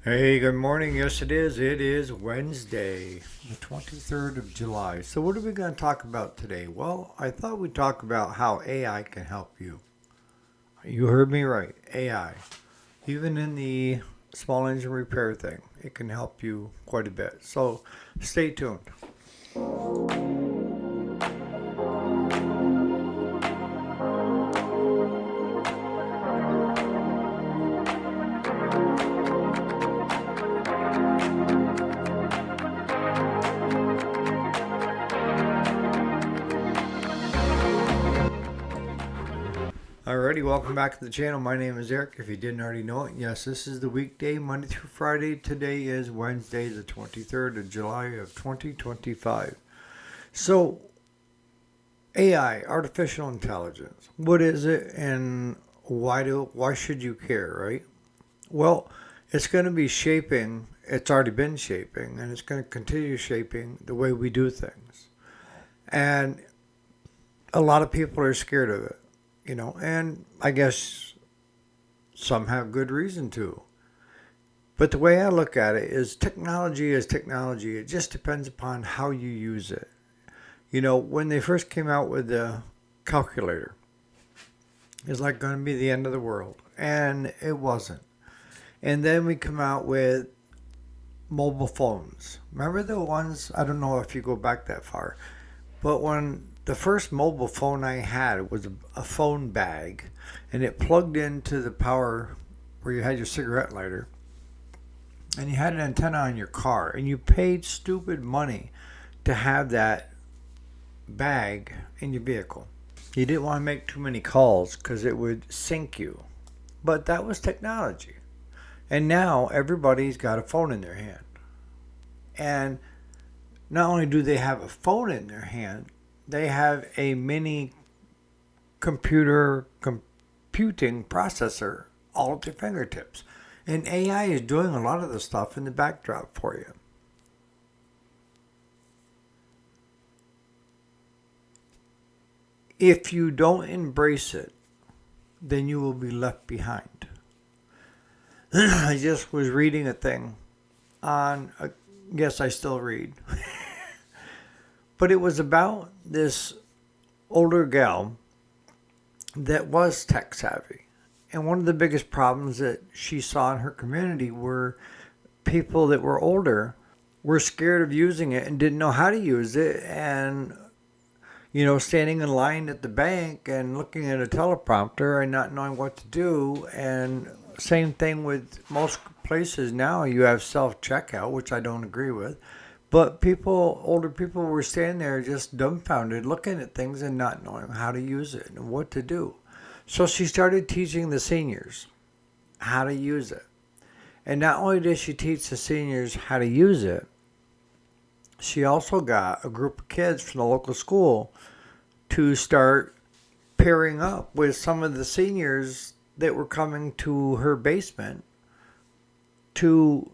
Hey, good morning. Yes, it is. It is Wednesday, the 23rd of July. So, what are we going to talk about today? Well, I thought we'd talk about how AI can help you. You heard me right. AI. Even in the small engine repair thing, it can help you quite a bit. So, stay tuned. Alrighty, welcome back to the channel. My name is Eric. If you didn't already know it, yes, this is the weekday, Monday through Friday. Today is Wednesday, the 23rd of July of 2025. So, AI, artificial intelligence. What is it, and why should you care, right? Well, it's going to be shaping. It's already been shaping, and it's going to continue shaping the way we do things. And a lot of people are scared of it, and I guess some have good reason to. But the way I look at it is technology is technology. It just depends upon how you use it. When they first came out with the calculator, it's like going to be the end of the world. And it wasn't. And then we come out with mobile phones. Remember the ones? I don't know if you go back that far, but when the first mobile phone I had was a phone bag, and it plugged into the power where you had your cigarette lighter, and you had an antenna on your car, and you paid stupid money to have that bag in your vehicle. You didn't want to make too many calls because it would sink you. But that was technology. And now everybody's got a phone in their hand. And not only do they have a phone in their hand, they have a mini computer computing processor all at their fingertips. And AI is doing a lot of the stuff in the backdrop for you. If you don't embrace it, then you will be left behind. I just was reading a thing on, yes, I still read, but it was about this older gal that was tech savvy. And one of the biggest problems that she saw in her community were people that were older were scared of using it and didn't know how to use it. And, standing in line at the bank and looking at a teleprompter and not knowing what to do. And same thing with most places now. You have self checkout, which I don't agree with. But older people were standing there just dumbfounded, looking at things and not knowing how to use it and what to do. So she started teaching the seniors how to use it. And not only did she teach the seniors how to use it, she also got a group of kids from the local school to start pairing up with some of the seniors that were coming to her basement to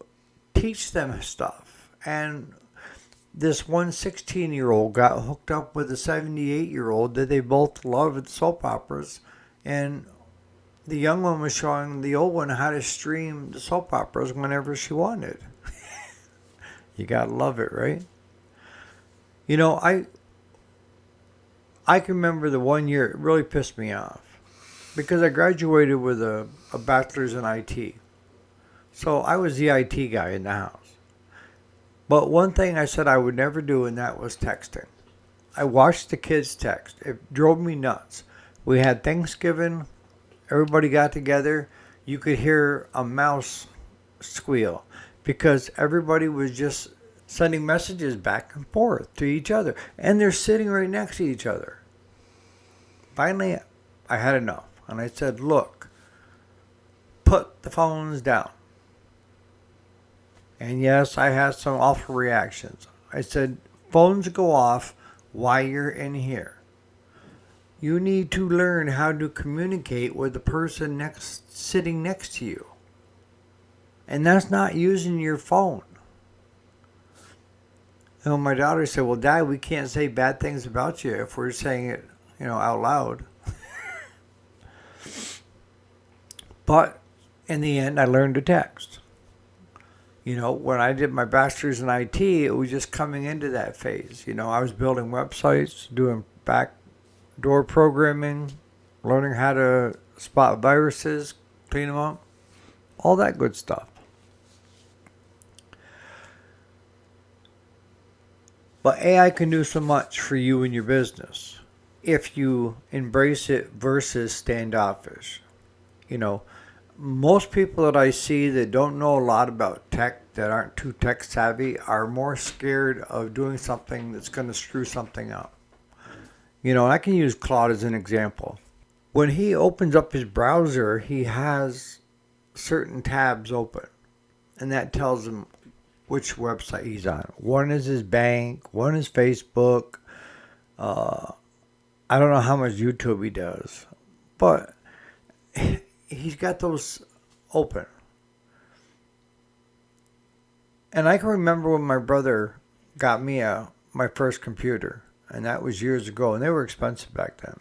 teach them stuff. And this one 16-year-old got hooked up with a 78-year-old that they both loved soap operas. And the young one was showing the old one how to stream the soap operas whenever she wanted. You gotta love it, right? You know, I I can remember the one year it really pissed me off because I graduated with a bachelor's in IT. So I was the IT guy in the house. But one thing I said I would never do, and that was texting. I watched the kids text. It drove me nuts. We had Thanksgiving. Everybody got together. You could hear a mouse squeal because everybody was just sending messages back and forth to each other. And they're sitting right next to each other. Finally, I had enough. And I said, look, put the phones down. And yes, I had some awful reactions. I said, phones go off while you're in here. You need to learn how to communicate with the person sitting next to you. And that's not using your phone. And my daughter said, well, Dad, we can't say bad things about you if we're saying it, out loud. But in the end, I learned to text. When I did my bachelor's in IT, it was just coming into that phase. I was building websites, doing backdoor programming, learning how to spot viruses, clean them up, all that good stuff. But AI can do so much for you and your business if you embrace it versus standoffish. You know, most people that I see that don't know a lot about tech, that aren't too tech savvy, are more scared of doing something that's going to screw something up. I can use Claude as an example. When he opens up his browser, he has certain tabs open, and that tells him which website he's on. One is his bank, one is Facebook. I don't know how much YouTube he does, but he's got those open. And I can remember when my brother got me my first computer, and that was years ago, and they were expensive back then.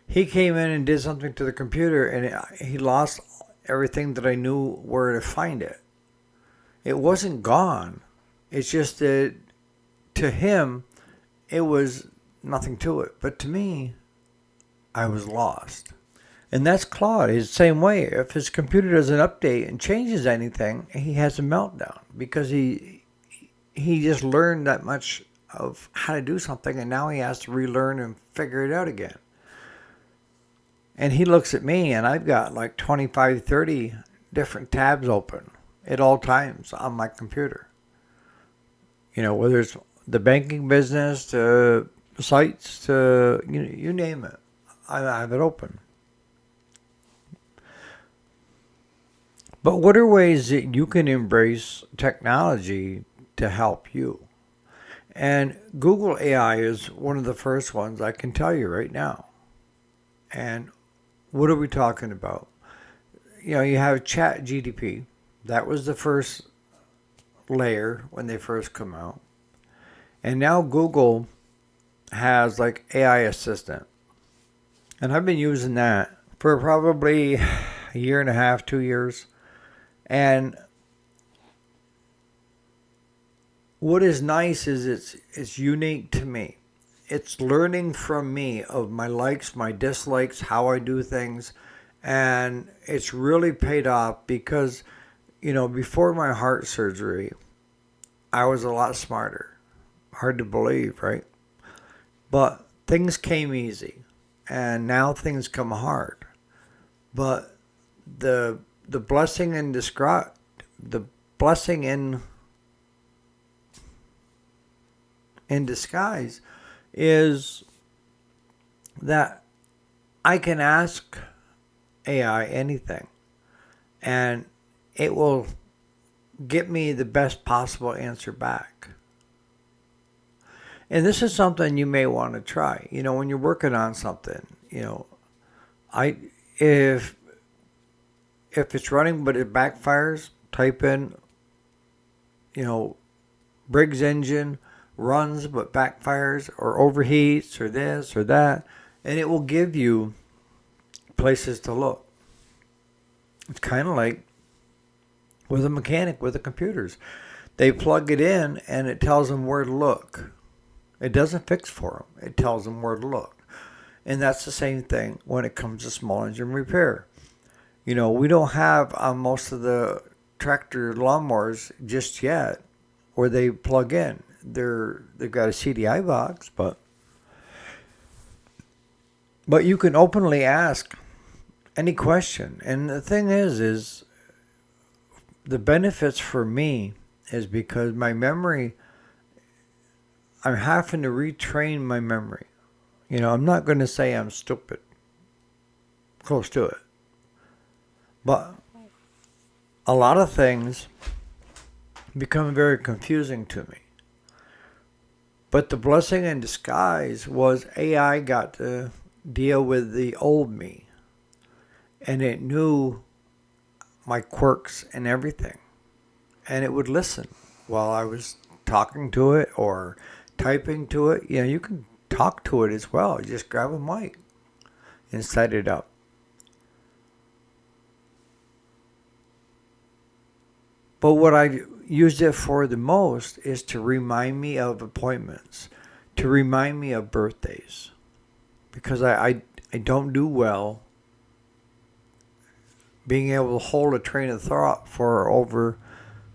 He came in and did something to the computer, and he lost everything that I knew where to find it. It wasn't gone. It's just that to him, it was nothing to it. But to me, I was lost. And that's Claude. He's the same way. If his computer doesn't update and changes anything, he has a meltdown because he just learned that much of how to do something, and now he has to relearn and figure it out again. And he looks at me, and I've got like 25, 30 different tabs open at all times on my computer. Whether it's the banking business to sites to you name it, I have it open. But what are ways that you can embrace technology to help you? And Google AI is one of the first ones I can tell you right now. And what are we talking about? You have Chat GDP. That was the first layer when they first come out. And now Google has like AI Assistant. And I've been using that for probably a year and a half, 2 years. And what is nice is it's unique to me. It's learning from me of my likes, my dislikes, how I do things. And it's really paid off because, before my heart surgery, I was a lot smarter. Hard to believe, right? But things came easy. And now things come hard. But the blessing in disguise is that I can ask AI anything, and it will get me the best possible answer back. And this is something you may want to try. When you're working on something, if it's running but it backfires, type in, Briggs engine runs but backfires or overheats or this or that, and it will give you places to look. It's kind of like with a mechanic with the computers. They plug it in and it tells them where to look. It doesn't fix for them. It tells them where to look. And that's the same thing when it comes to small engine repair. We don't have on most of the tractor lawnmowers just yet where they plug in. They've got a CDI box, but you can openly ask any question. And the thing is the benefits for me is because my memory, I'm having to retrain my memory. I'm not going to say I'm stupid. Close to it. But a lot of things become very confusing to me. But the blessing in disguise was AI got to deal with the old me. And it knew my quirks and everything. And it would listen while I was talking to it or typing to it. You can talk to it as well. You just grab a mic and set it up. But what I used it for the most is to remind me of appointments, to remind me of birthdays, because I don't do well being able to hold a train of thought for over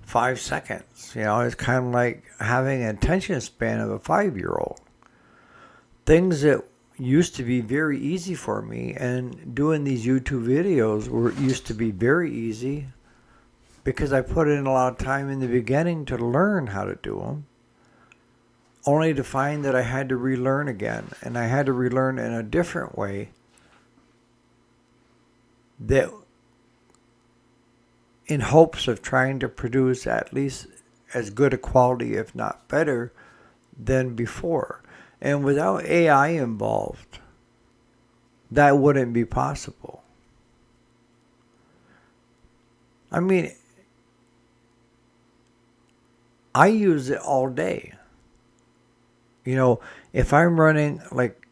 5 seconds. It's kind of like having an attention span of a 5-year-old. Things that used to be very easy for me, and doing these YouTube videos used to be very easy because I put in a lot of time in the beginning to learn how to do them, only to find that I had to relearn again, and I had to relearn in a different way that in hopes of trying to produce at least as good a quality, if not better, than before. And without AI involved, that wouldn't be possible. I mean, I use it all day. If I'm running, like,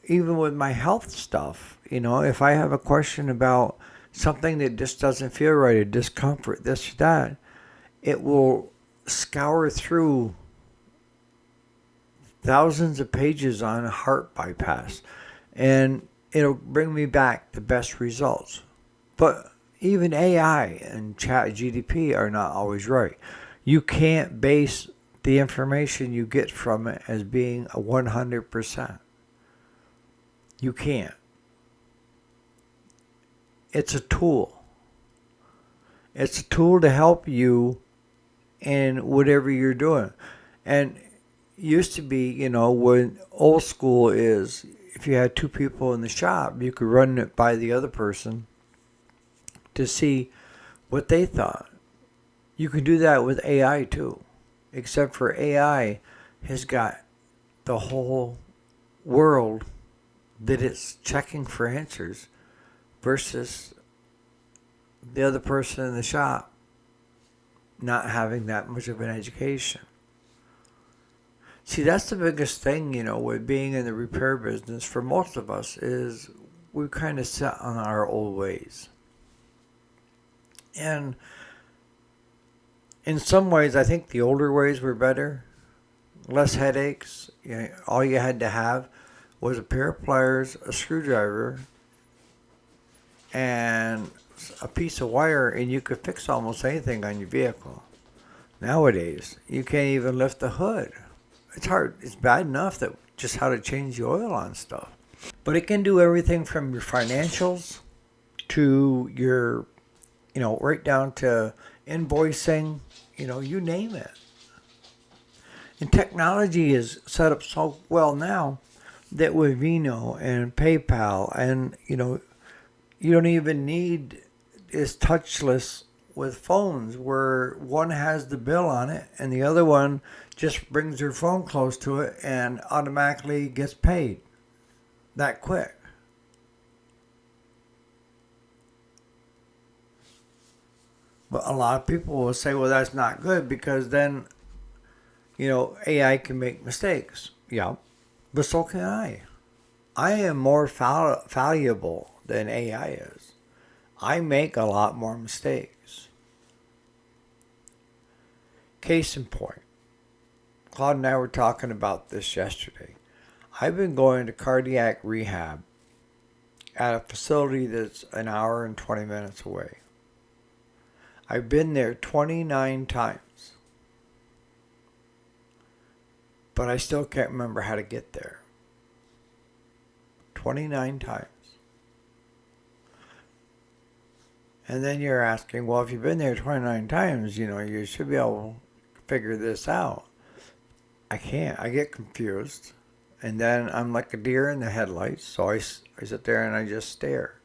even with my health stuff, if I have a question about something that just doesn't feel right, a discomfort, this, that, it will scour through thousands of pages on heart bypass, and it'll bring me back the best results. But even AI and Chat GDP are not always right. You can't base the information you get from it as being a 100%. You can't. It's a tool. It's a tool to help you in whatever you're doing. And used to be, when old school is, if you had two people in the shop, you could run it by the other person to see what they thought. You can do that with AI too, except for AI has got the whole world that it's checking for answers versus the other person in the shop not having that much of an education. See, that's the biggest thing, with being in the repair business for most of us is we kind of set on our old ways. And in some ways, I think the older ways were better. Less headaches. All you had to have was a pair of pliers, a screwdriver, and a piece of wire, and you could fix almost anything on your vehicle. Nowadays, you can't even lift the hood. It's hard. It's bad enough that just how to change the oil on stuff. But it can do everything from your financials to your, right down to invoicing, you name it. And technology is set up so well now that with Vino and PayPal and, you don't even need, it's touchless with phones where one has the bill on it and the other one just brings their phone close to it and automatically gets paid that quick. But a lot of people will say, well, that's not good because then, AI can make mistakes. Yeah, but so can I. I am more valuable than AI is. I make a lot more mistakes. Case in point, Claude and I were talking about this yesterday. I've been going to cardiac rehab at a facility that's an hour and 20 minutes away. I've been there 29 times. But I still can't remember how to get there. 29 times. And then you're asking, well, if you've been there 29 times, you should be able to figure this out. I can't. I get confused. And then I'm like a deer in the headlights. So I sit there and I just stare.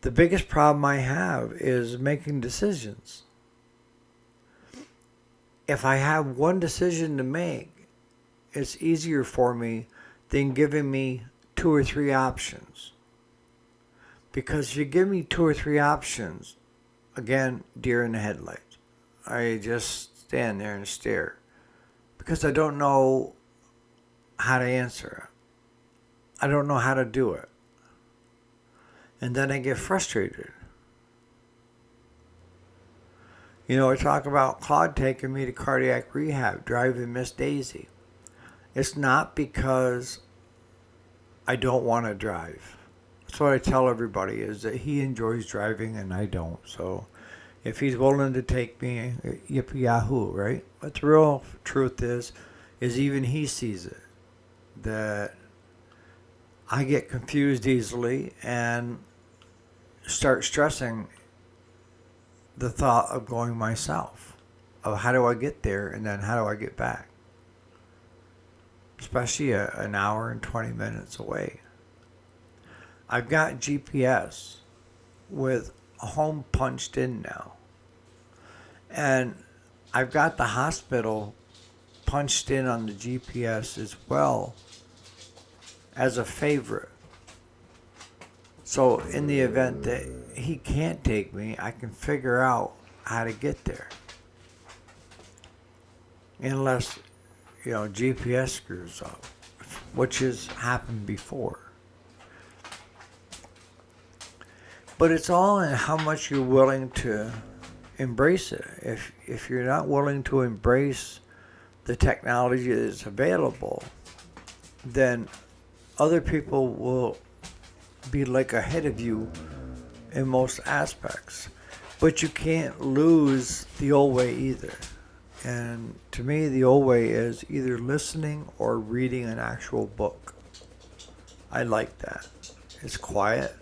The biggest problem I have is making decisions. If I have one decision to make, it's easier for me than giving me 2 or 3 options. Because if you give me 2 or 3 options, again, deer in the headlights. I just stand there and stare. Because I don't know how to answer it. I don't know how to do it. And then I get frustrated. I talk about Claude taking me to cardiac rehab, driving Miss Daisy. It's not because I don't want to drive. That's what I tell everybody, is that he enjoys driving and I don't. So if he's willing to take me, yippee yahoo, right? But the real truth is even he sees it, that I get confused easily and start stressing the thought of going myself, of how do I get there and then how do I get back, especially an hour and 20 minutes away. I've got GPS with home punched in now, and I've got the hospital punched in on the GPS as well as a favorite. So in the event that he can't take me, I can figure out how to get there. Unless, GPS screws up, which has happened before. But it's all in how much you're willing to embrace it. If you're not willing to embrace the technology that's available, then other people will be like ahead of you in most aspects. But you can't lose the old way either. And to me, the old way is either listening or reading an actual book. I like that. It's quiet.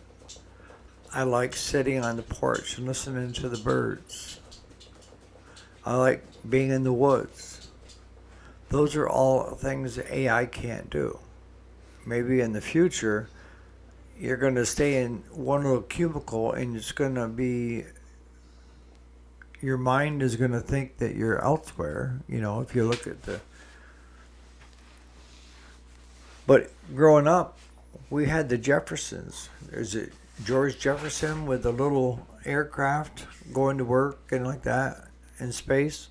I like sitting on the porch and listening to the birds. I like being in the woods. Those are all things that AI can't do. Maybe in the future, you're going to stay in one little cubicle and it's going to be, your mind is going to think that you're elsewhere, if you look at but growing up, we had the Jeffersons. There's a George Jefferson with a little aircraft going to work and like that in space.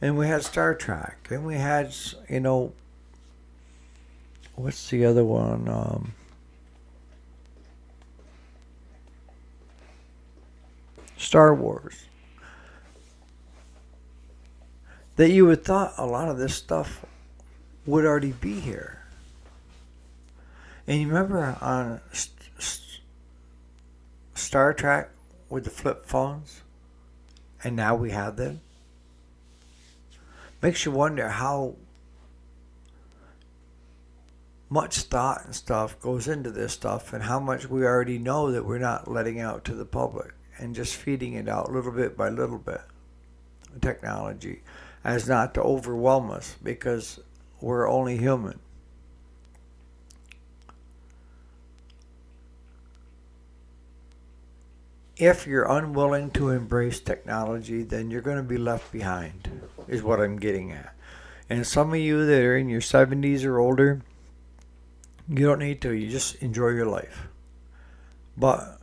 And we had Star Trek. And we had, what's the other one? Star Wars. That you would thought a lot of this stuff would already be here. And you remember on Star Trek with the flip phones? And now we have them? Makes you wonder how much thought and stuff goes into this stuff and how much we already know that we're not letting out to the public and just feeding it out little bit by little bit. Technology, as not to overwhelm us because we're only human. If you're unwilling to embrace technology, then you're going to be left behind, is what I'm getting at. And some of you that are in your 70s or older, you don't need to. You just enjoy your life. But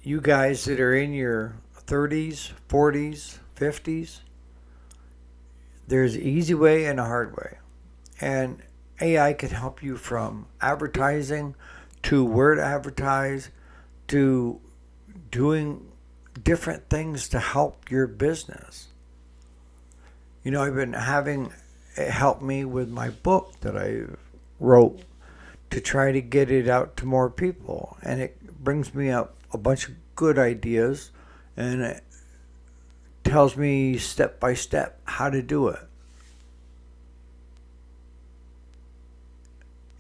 you guys that are in your 30s, 40s, 50s, there's an easy way and a hard way. And AI can help you from advertising to where to advertise to doing different things to help your business. I've been having it help me with my book that I wrote to try to get it out to more people. And it brings me up a bunch of good ideas and it tells me step by step how to do it.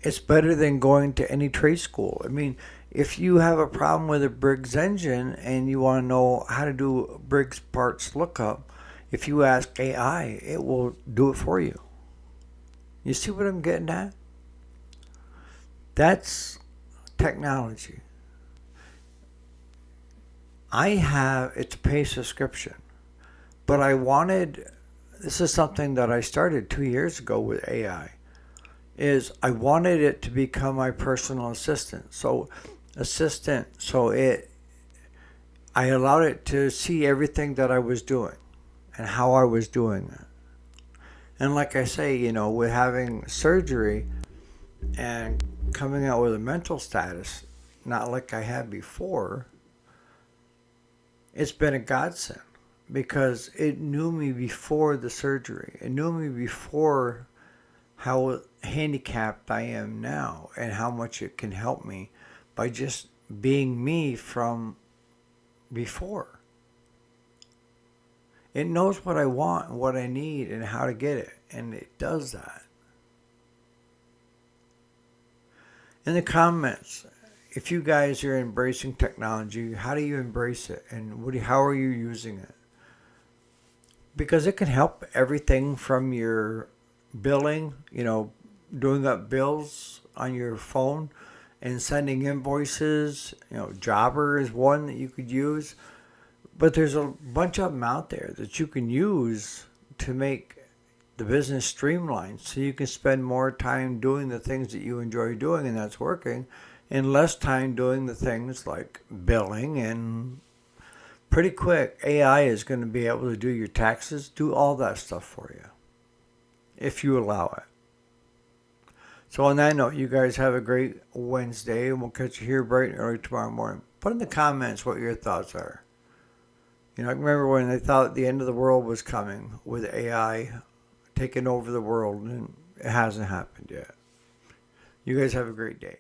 It's better than going to any trade school. I mean, if you have a problem with a Briggs engine and you want to know how to do Briggs parts lookup, if you ask AI, it will do it for you. You see what I'm getting at? That's technology. It's a pay subscription, but this is something that I started 2 years ago with AI, is I wanted it to become my personal assistant. I allowed it to see everything that I was doing and how I was doing it. And like I say, with having surgery and coming out with a mental status, not like I had before, it's been a godsend because it knew me before the surgery. It knew me before how handicapped I am now and how much it can help me by just being me from before. It knows what I want and what I need and how to get it, and it does that. In the comments, if you guys are embracing technology, how do you embrace it and how are you using it? Because it can help everything from your billing, doing up bills on your phone and sending invoices. Jobber is one that you could use. But there's a bunch of them out there that you can use to make the business streamlined so you can spend more time doing the things that you enjoy doing and that's working and less time doing the things like billing. And pretty quick, AI is going to be able to do your taxes, do all that stuff for you if you allow it. So on that note, you guys have a great Wednesday and we'll catch you here bright and early tomorrow morning. Put in the comments what your thoughts are. I remember when they thought the end of the world was coming with AI taking over the world, and it hasn't happened yet. You guys have a great day.